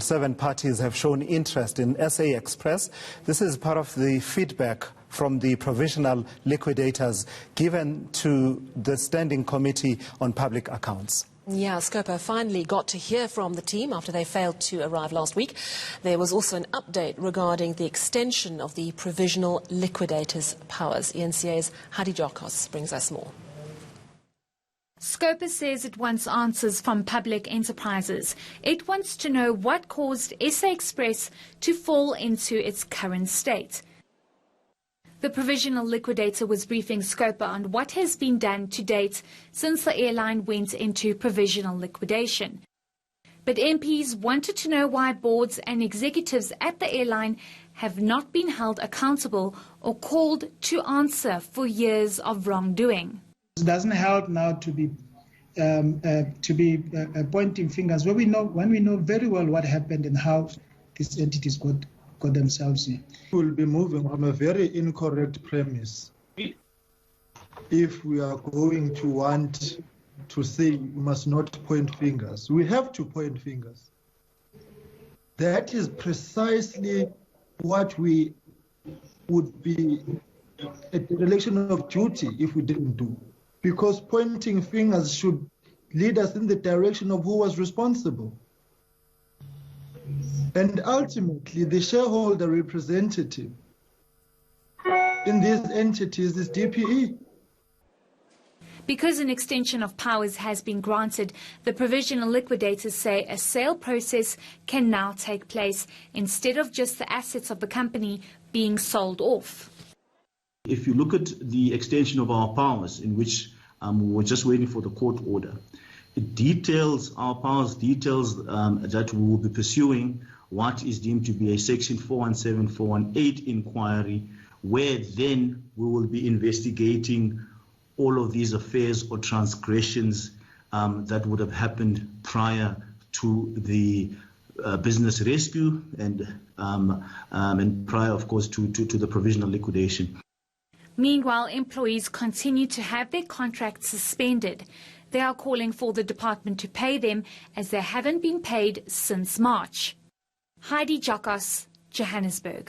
7 parties have shown interest in SA Express. This is part of the feedback from the provisional liquidators given to the Standing Committee on Public Accounts. Yeah, Scopa finally got to hear from the team after they failed to arrive last week. There was also an update regarding the extension of the provisional liquidators' powers. ENCA's HEIDI GIOKOS brings us more. Scopa says it wants answers from public enterprises. It wants to know what caused SA Express to fall into its current state. The provisional liquidator was briefing Scopa on what has been done to date since the airline went into provisional liquidation. But MPs wanted to know why boards and executives at the airline have not been held accountable or called to answer for years of wrongdoing. It doesn't help now to be pointing fingers when we know very well what happened and how these entities got themselves in. We will be moving from a very incorrect premise if we are going to want to say we must not point fingers. We have to point fingers. That is precisely what we would be a dereliction of duty if we didn't do. Because pointing fingers should lead us in the direction of who was responsible. And ultimately, the shareholder representative in these entities is DPE. Because an extension of powers has been granted, the provisional liquidators say a sale process can now take place instead of just the assets of the company being sold off. If you look at the extension of our powers, in which we were just waiting for the court order, it details our powers, details that we will be pursuing what is deemed to be a Section 417, 418 inquiry, where then we will be investigating all of these affairs or transgressions that would have happened prior to the business rescue and prior, of course, to the provisional liquidation. Meanwhile, employees continue to have their contracts suspended. They are calling for the department to pay them as they haven't been paid since March. HEIDI GIOKOS, Johannesburg.